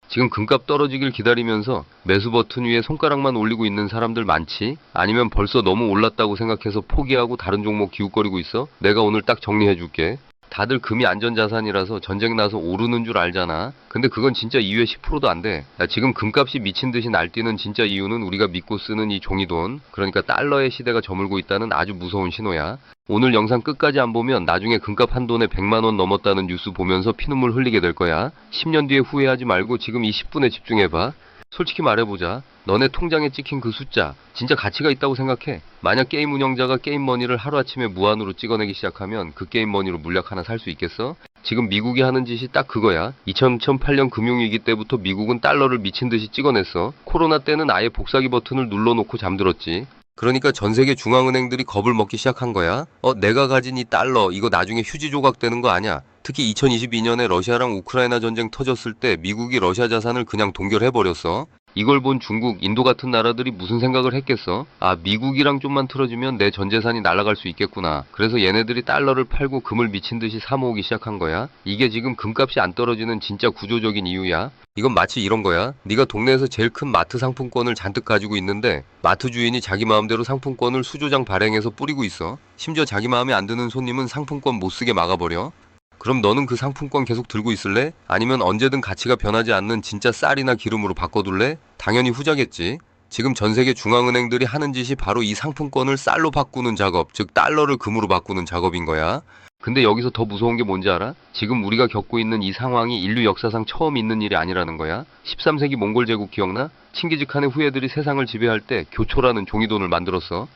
지금 금값 떨어지길 기다리면서 매수 버튼 위에 손가락만 올리고 있는 사람들 많지? 아니면 벌써 너무 올랐다고 생각해서 포기하고 다른 종목 기웃거리고 있어? 내가 오늘 딱 정리해줄게. 다들 금이 안전자산이라서 전쟁 나서 오르는 줄 알잖아. 근데 그건 진짜 이후에 10%도 안 돼. 야, 지금 금값이 미친 듯이 날뛰는 진짜 이유는 우리가 믿고 쓰는 이 종이돈, 그러니까 달러의 시대가 저물고 있다는 아주 무서운 신호야. 오늘 영상 끝까지 안 보면 나중에 금값 한 돈에 100만 원 넘었다는 뉴스 보면서 피눈물 흘리게 될 거야. 10년 뒤에 후회하지 말고 지금 이 10분에 집중해봐. 솔직히 말해보자. 너네 통장에 찍힌 그 숫자 진짜 가치가 있다고 생각해? 만약 게임 운영자가 게임 머니를 하루아침에 무한으로 찍어내기 시작하면 그 게임 머니로 물약 하나 살 수 있겠어? 지금 미국이 하는 짓이 딱 그거야. 2008년 금융위기 때부터 미국은 달러를 미친 듯이 찍어냈어. 코로나 때는 아예 복사기 버튼을 눌러놓고 잠들었지. 그러니까 전 세계 중앙은행들이 겁을 먹기 시작한 거야. 내가 가진 이 달러 이거 나중에 휴지 조각 되는 거 아니야? 특히 2022년에 러시아랑 우크라이나 전쟁 터졌을 때 미국이 러시아 자산을 그냥 동결해버렸어. 이걸 본 중국, 인도 같은 나라들이 무슨 생각을 했겠어? 아, 미국이랑 좀만 틀어지면 내 전 재산이 날아갈 수 있겠구나. 그래서 얘네들이 달러를 팔고 금을 미친 듯이 사모으기 시작한 거야. 이게 지금 금값이 안 떨어지는 진짜 구조적인 이유야. 이건 마치 이런 거야. 네가 동네에서 제일 큰 마트 상품권을 잔뜩 가지고 있는데 마트 주인이 자기 마음대로 상품권을 수조장 발행해서 뿌리고 있어. 심지어 자기 마음에 안 드는 손님은 상품권 못 쓰게 막아버려. 그럼 너는 그 상품권 계속 들고 있을래? 아니면 언제든 가치가 변하지 않는 진짜 쌀이나 기름으로 바꿔둘래? 당연히 후자겠지. 지금 전 세계 중앙은행들이 하는 짓이 바로 이 상품권을 쌀로 바꾸는 작업, 즉 달러를 금으로 바꾸는 작업인 거야. 근데 여기서 더 무서운 게 뭔지 알아? 지금 우리가 겪고 있는 이 상황이 인류 역사상 처음 있는 일이 아니라는 거야. 13세기 몽골 제국 기억나? 칭기즈칸의 후예들이 세상을 지배할 때 교초라는 종이돈을 만들었어.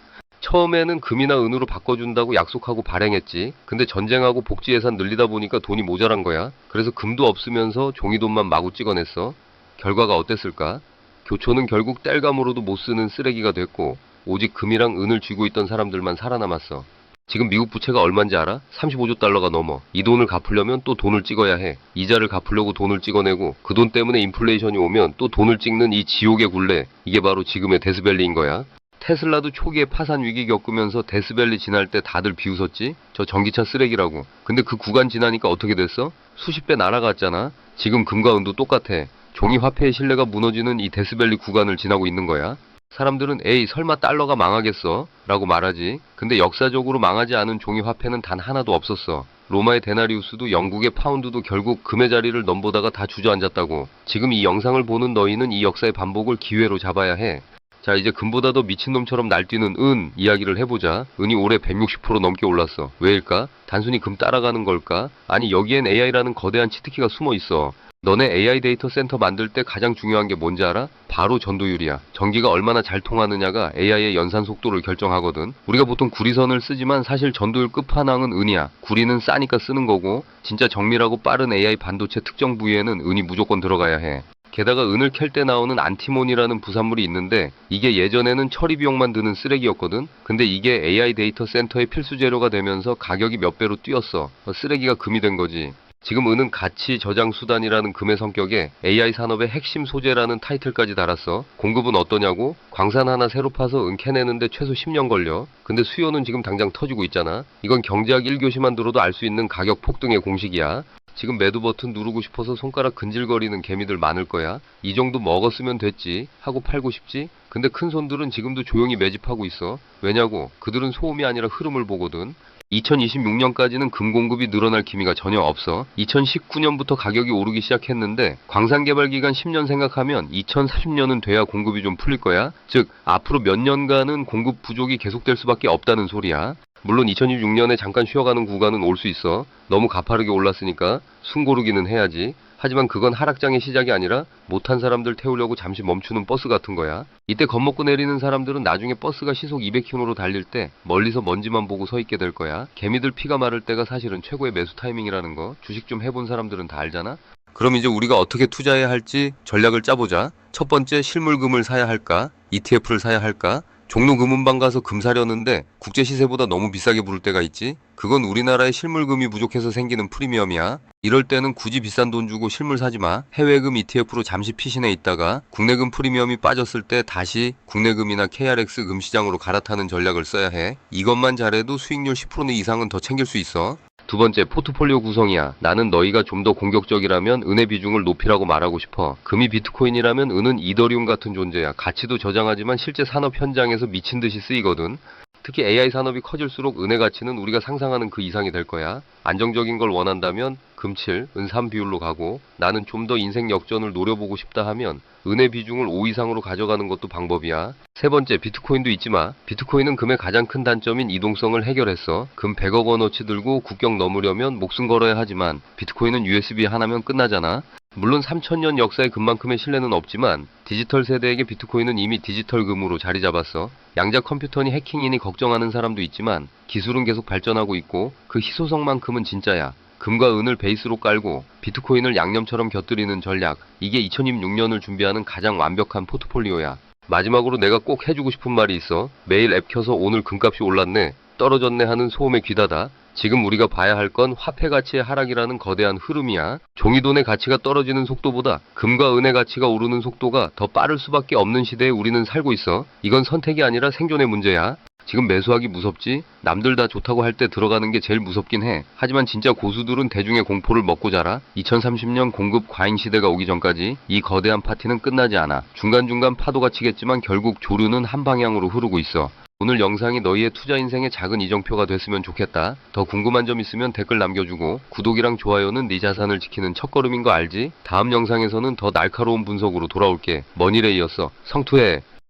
처음에는 금이나 은으로 바꿔준다고 약속하고 발행했지. 근데 전쟁하고 복지 예산 늘리다 보니까 돈이 모자란 거야. 그래서 금도 없으면서 종이돈만 마구 찍어냈어. 결과가 어땠을까? 교초는 결국 땔감으로도 못 쓰는 쓰레기가 됐고 오직 금이랑 은을 쥐고 있던 사람들만 살아남았어. 지금 미국 부채가 얼마인지 알아? 35조 달러가 넘어. 이 돈을 갚으려면 또 돈을 찍어야 해. 이자를 갚으려고 돈을 찍어내고 그 돈 때문에 인플레이션이 오면 또 돈을 찍는 이 지옥의 굴레. 이게 바로 지금의 데스밸리인 거야. 테슬라도 초기에 파산 위기 겪으면서 데스밸리 지날 때 다들 비웃었지? 저 전기차 쓰레기라고. 근데 그 구간 지나니까 어떻게 됐어? 수십 배 날아갔잖아. 지금 금과 은도 똑같아. 종이 화폐의 신뢰가 무너지는 이 데스밸리 구간을 지나고 있는 거야. 사람들은 에이 설마 달러가 망하겠어? 라고 말하지. 근데 역사적으로 망하지 않은 종이 화폐는 단 하나도 없었어. 로마의 데나리우스도 영국의 파운드도 결국 금의 자리를 넘보다가 다 주저앉았다고. 지금 이 영상을 보는 너희는 이 역사의 반복을 기회로 잡아야 해. 자, 이제 금보다 더 미친놈처럼 날뛰는 은 이야기를 해보자. 은이 올해 160% 넘게 올랐어. 왜일까? 단순히 금 따라가는 걸까? 아니, 여기엔 AI라는 거대한 치트키가 숨어 있어. 너네 AI 데이터 센터 만들 때 가장 중요한 게 뭔지 알아? 바로 전도율이야. 전기가 얼마나 잘 통하느냐가 AI의 연산 속도를 결정하거든. 우리가 보통 구리선을 쓰지만 사실 전도율 끝판왕은 은이야. 구리는 싸니까 쓰는 거고 진짜 정밀하고 빠른 AI 반도체 특정 부위에는 은이 무조건 들어가야 해. 게다가 은을 캘 때 나오는 안티몬이라는 부산물이 있는데 이게 예전에는 처리 비용만 드는 쓰레기였거든. 근데 이게 AI 데이터 센터의 필수 재료가 되면서 가격이 몇 배로 뛰었어. 쓰레기가 금이 된 거지. 지금 은은 가치 저장 수단이라는 금의 성격에 AI 산업의 핵심 소재라는 타이틀까지 달았어. 공급은 어떠냐고? 광산 하나 새로 파서 은 캐내는데 최소 10년 걸려. 근데 수요는 지금 당장 터지고 있잖아. 이건 경제학 1교시만 들어도 알 수 있는 가격 폭등의 공식이야. 지금 매도 버튼 누르고 싶어서 손가락 근질거리는 개미들 많을 거야. 이 정도 먹었으면 됐지 하고 팔고 싶지? 근데 큰 손들은 지금도 조용히 매집하고 있어. 왜냐고? 그들은 소음이 아니라 흐름을 보거든. 2026년까지는 금 공급이 늘어날 기미가 전혀 없어. 2019년부터 가격이 오르기 시작했는데 광산 개발 기간 10년 생각하면 2040년은 돼야 공급이 좀 풀릴 거야. 즉 앞으로 몇 년간은 공급 부족이 계속될 수밖에 없다는 소리야. 물론 2026년에 잠깐 쉬어가는 구간은 올 수 있어. 너무 가파르게 올랐으니까 숨 고르기는 해야지. 하지만 그건 하락장의 시작이 아니라 못한 사람들 태우려고 잠시 멈추는 버스 같은 거야. 이때 겁먹고 내리는 사람들은 나중에 버스가 시속 200km로 달릴 때 멀리서 먼지만 보고 서 있게 될 거야. 개미들 피가 마를 때가 사실은 최고의 매수 타이밍이라는 거 주식 좀 해본 사람들은 다 알잖아. 그럼 이제 우리가 어떻게 투자해야 할지 전략을 짜보자. 첫 번째, 실물금을 사야 할까? ETF를 사야 할까? 종로 금은방 가서 금 사려는데 국제 시세보다 너무 비싸게 부를 때가 있지. 그건 우리나라의 실물금이 부족해서 생기는 프리미엄이야. 이럴 때는 굳이 비싼 돈 주고 실물 사지 마. 해외금 ETF로 잠시 피신해 있다가 국내금 프리미엄이 빠졌을 때 다시 국내금이나 KRX 금 시장으로 갈아타는 전략을 써야 해. 이것만 잘해도 수익률 10% 이상은 더 챙길 수 있어. 두 번째, 포트폴리오 구성이야. 나는 너희가 좀 더 공격적이라면 은의 비중을 높이라고 말하고 싶어. 금이 비트코인이라면 은은 이더리움 같은 존재야. 가치도 저장하지만 실제 산업 현장에서 미친 듯이 쓰이거든. 특히 AI 산업이 커질수록 은의 가치는 우리가 상상하는 그 이상이 될 거야. 안정적인 걸 원한다면 금칠, 은3 비율로 가고, 나는 좀 더 인생 역전을 노려보고 싶다 하면 은의 비중을 5 이상으로 가져가는 것도 방법이야. 세 번째, 비트코인도 잊지 마. 비트코인은 금의 가장 큰 단점인 이동성을 해결했어. 금 100억 원어치 들고 국경 넘으려면 목숨 걸어야 하지만 비트코인은 USB 하나면 끝나잖아. 물론 3000년 역사의 금만큼의 신뢰는 없지만 디지털 세대에게 비트코인은 이미 디지털 금으로 자리 잡았어. 양자 컴퓨터니 해킹이니 걱정하는 사람도 있지만 기술은 계속 발전하고 있고 그 희소성만큼은 진짜야. 금과 은을 베이스로 깔고 비트코인을 양념처럼 곁들이는 전략. 이게 2026년을 준비하는 가장 완벽한 포트폴리오야. 마지막으로 내가 꼭 해주고 싶은 말이 있어. 매일 앱 켜서 오늘 금값이 올랐네, 떨어졌네 하는 소음에 귀닫아. 지금 우리가 봐야 할 건 화폐 가치의 하락이라는 거대한 흐름이야. 종이돈의 가치가 떨어지는 속도보다 금과 은의 가치가 오르는 속도가 더 빠를 수밖에 없는 시대에 우리는 살고 있어. 이건 선택이 아니라 생존의 문제야. 지금 매수하기 무섭지? 남들 다 좋다고 할 때 들어가는 게 제일 무섭긴 해. 하지만 진짜 고수들은 대중의 공포를 먹고 자라. 2030년 공급 과잉 시대가 오기 전까지 이 거대한 파티는 끝나지 않아. 중간중간 파도가 치겠지만 결국 조류는 한 방향으로 흐르고 있어. 오늘 영상이 너희의 투자 인생의 작은 이정표가 됐으면 좋겠다. 더 궁금한 점 있으면 댓글 남겨주고 구독이랑 좋아요는 네 자산을 지키는 첫걸음인 거 알지? 다음 영상에서는 더 날카로운 분석으로 돌아올게. 머니레이였어. 성투해.